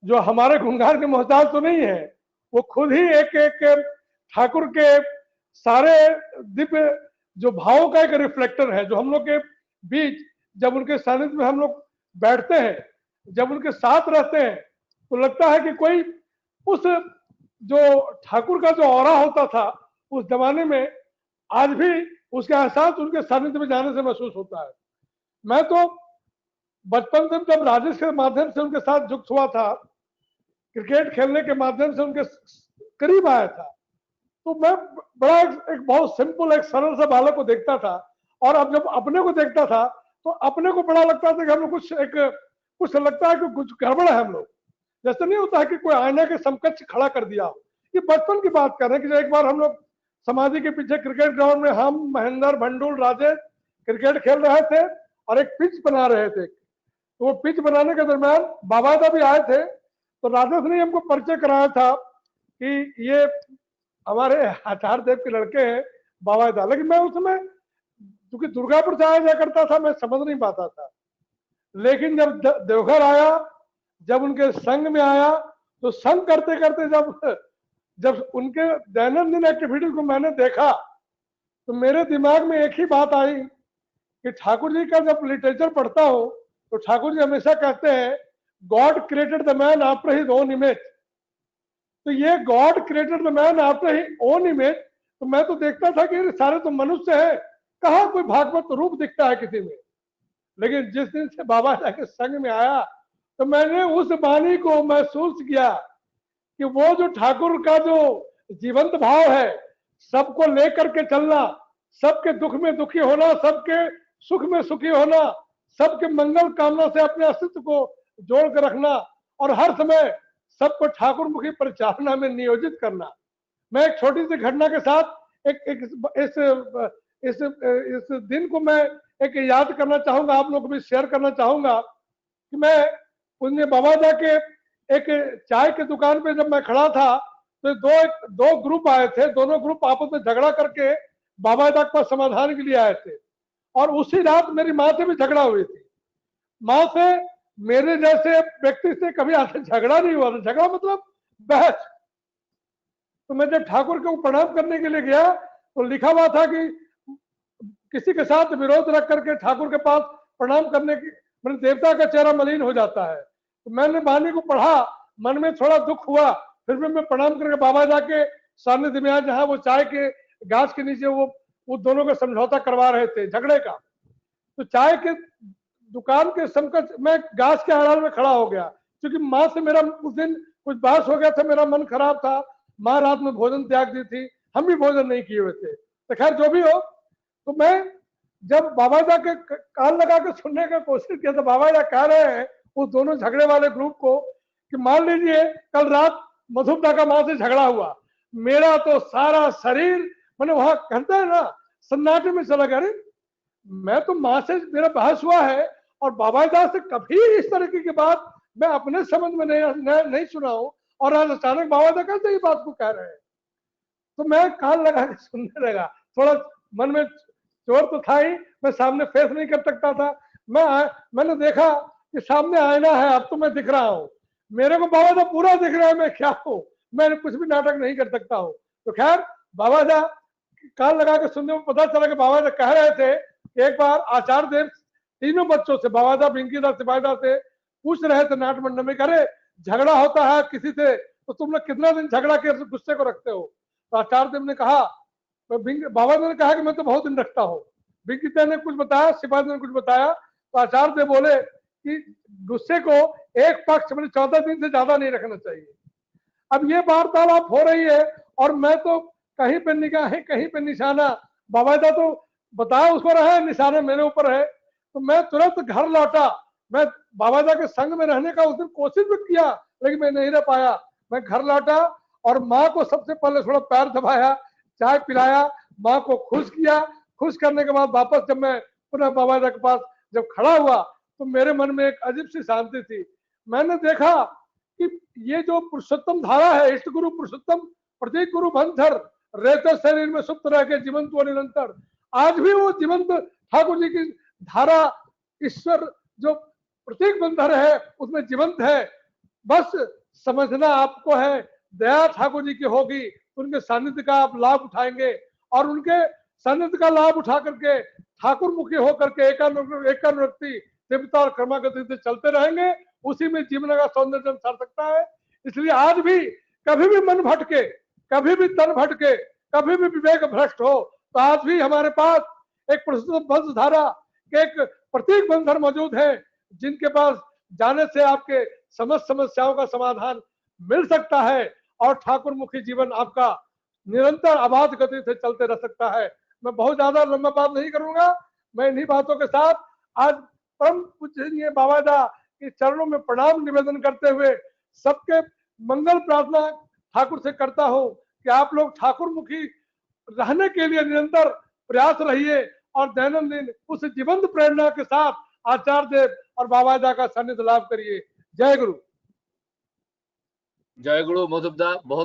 जो हमारे गुणगान के मोहताज तो नहीं है, वो खुद ही एक एक ठाकुर के सारे दिव्य जो भावों का एक रिफ्लेक्टर है, जो हम लोग के बीच जब उनके सानिध्य में हम लोग बैठते हैं, जब उनके साथ रहते हैं, तो लगता है कि कोई उस जो ठाकुर का जो ऑरा होता था उस जमाने में, आज भी उसका एहसास उनके सानिध्य में जाने से महसूस होता है। मैं तो बचपन से जब राजेश के माध्यम से उनके साथ जुक्त हुआ था, क्रिकेट खेलने के माध्यम से उनके करीब आया था, तो मैं बड़ा एक बहुत सिंपल एक सरल सा बालक को देखता था, और अब जब अपने को देखता था तो अपने को बड़ा लगता था कि हम लोग कुछ लगता है कि कुछ गड़बड़ है हम लोग। जैसे नहीं होता है कि कोई आईना के समकक्ष खड़ा कर दिया हो। ये बचपन की बात कर रहे हैं कि एक बार हम लोग समाधि के पीछे क्रिकेट ग्राउंड में हम महेंद्र भंडुल राजेश क्रिकेट खेल रहे थे और एक पिच बना रहे थे। तो वो पिच बनाने के दरमियान बाबादा भी आए थे, तो राजेश ने हमको परिचय कराया था कि ये हमारे आचार्य देव के लड़के हैं बाबादा। लेकिन मैं उस समय क्योंकि दुर्गापुर से आया जाया करता था, मैं समझ नहीं पाता था। लेकिन जब देवघर आया, जब उनके संग में आया, तो संग करते करते जब उनके दैनंदिन एक्टिविटी को मैंने देखा, तो मेरे दिमाग में एक ही बात आई कि ठाकुर जी का जब लिटरेचर पढ़ता हूं तो ठाकुर जी हमेशा कहते हैं God created the man after his own image. तो ये God created the man after his own image, तो मैं तो देखता था कि सारे तो मनुष्य है, कहाँ कोई भागवत रूप दिखता है किसी में। लेकिन जिस दिन से बाबा के संग में आया तो मैंने उस वाणी को महसूस किया कि वो जो ठाकुर का जो जीवंत भाव है, सबको लेकर के चलना, सबके दुख में दुखी होना, सबके सुख में सुखी होना, सबके मंगल कामना से अपने अस्तित्व को जोड़ कर रखना और हर समय सबको ठाकुर मुखी परिचालना में नियोजित करना। मैं एक छोटी सी घटना के साथ इस दिन को मैं एक याद करना चाहूंगा, आप लोग को भी शेयर करना चाहूंगा कि मैं पुण्य बाबादा के एक चाय की दुकान पे जब मैं खड़ा था तो दो ग्रुप आए थे, दोनों ग्रुप आपस में झगड़ा करके बाबादा के पास समाधान के लिए आए थे। और उसी रात मेरी माँ से भी झगड़ा हुई थी। माँ से मेरे जैसे व्यक्ति से कभी झगड़ा नहीं हुआ था, झगड़ा मतलब बहस। तो मैं जब ठाकुर को प्रणाम करने के लिए गया तो लिखा हुआ था कि किसी के साथ विरोध रख करके ठाकुर के पास प्रणाम करने की मैंने देवता का चेहरा मलिन हो जाता है। तो मैंने वाणी को पढ़ा, मन में थोड़ा दुख हुआ, फिर भी मैं प्रणाम करके बाबा जाके सानिध्य में आया जहां वो चाय के गाछ के नीचे वो दोनों का समझौता करवा रहे थे झगड़े का। तो चाय के दुकान के समकक्ष मैं गाछ के आड़ाल में खड़ा हो गया, क्योंकि माँ से मेरा उस दिन कुछ बहस हो गया था, मेरा मन खराब था, माँ रात में भोजन त्याग दी थी, हम भी भोजन नहीं किए हुए थे। तो खैर जो भी हो, तो मैं जब बाबा जा के कान लगा के सुनने का कोशिश किया तो बाबा जा कह रहे हैं उस दोनों झगड़े वाले ग्रुप को कि मान लीजिए कल रात मधुपदा का माँ से झगड़ा हुआ, मेरा तो सारा शरीर मैंने वहां कहते हैं ना सन्नाटे में चला गया। मैं तो माँ से मेरा बहस हुआ है और बाबा दास से कभी इस तरह की बात मैं अपने समझ में नहीं सुना हूं, और आज अचानक बाबा दास कैसे ये बात को कह रहे हैं। तो मैं कान लगा के सुनने लगा। थोड़ा मन में चोर तो था ही, मैं सामने फेस नहीं कर सकता था। मैंने देखा कि सामने आईना है, अब तो मैं दिख रहा हूँ, मेरे को बाबा दा पूरा दिख रहा है मैं क्या हूँ, मैं कुछ भी नाटक नहीं कर सकता हूँ। तो खैर बाबा दा कान लगा के सुनने में पता चला कि बाबा दा कह रहे थे, एक बार आचार्य देव तीनों बच्चों से, बाबा दा, बिंकीदा, सिपाहीदा से पूछ रहे थे नाट मंडल में, करे झगड़ा होता है किसी से तो तुम लोग कितना दिन झगड़ा के गुस्से को रखते हो। तो आचार्य देव ने कहा, बाबा ने कहा कि मैं तो बहुत दिन रखता हूँ। बिंकीदा ने कुछ बताया, सिपाही ने कुछ बताया, तो आचार्य देव बोले कि गुस्से को एक पक्ष में 14 दिन से ज्यादा नहीं रखना चाहिए। अब ये वार्तालाप हो रही है और मैं तो कहीं पे निगाहें कहीं पे निशाना, बाबादा तो बताया उसको रहा है, निशाना मेरे ऊपर है। तो मैं तुरंत घर लौटा। मैं बाबादा के संग में रहने का उस दिन कोशिश भी किया लेकिन मैं नहीं रह पाया। मैं घर लौटा और माँ को सबसे पहले थोड़ा पैर दबाया, चाय पिलाया, माँ को खुश किया। खुश करने के बाद वापस जब मैं पुनः बाबादा के पास जब खड़ा हुआ तो मेरे मन में एक अजीब सी शांति थी। मैंने देखा कि ये जो पुरुषोत्तम धारा है, इष्ट गुरु पुरुषोत्तम प्रतीक गुरु बंधर रहते शरीर में सुप्त रह के जीवंत व निरंतर, आज भी वो जीवंत ठाकुर जी की धारा ईश्वर जो प्रतीक बंधर है उसमें जीवंत है। बस समझना आपको है, दया ठाकुर जी की होगी, उनके सानिध्य का आप लाभ उठाएंगे और उनके सानिध्य का लाभ उठा करके ठाकुर मुखी होकर के एकानुरक्ति देवता और कर्मागति से चलते रहेंगे, उसी में जीवन का सौंदर्य सर सकता है। इसलिए आज भी कभी भी मन भटके, कभी भी तन भटके, कभी भी विवेक भ्रष्ट हो, तो आज भी हमारे पास एक प्रस्तुत वंशधारा के एक प्रतीक बंधन मौजूद है, जिनके पास जाने से आपके समस्त समस्याओं का समाधान मिल सकता है और ठाकुर मुखी जीवन आपका निरंतर अबाध गति से चलते रह सकता है। मैं बहुत ज्यादा लंबा बात नहीं करूंगा, मैं इन्हीं बातों के साथ आज परम पूजनीय बाबादा के चरणों में प्रणाम निवेदन करते हुए सबके मंगल प्रार्थना ठाकुर से करता हूं कि आप लोग ठाकुर मुखी रहने के लिए निरंतर प्रयास रहिए और दैनंदिन उस जीवंत प्रेरणा के साथ आचार्य देव और बाबादा का सानिध्य लाभ करिए। जय गुरु। जय गुरु मधुबदा, बहुत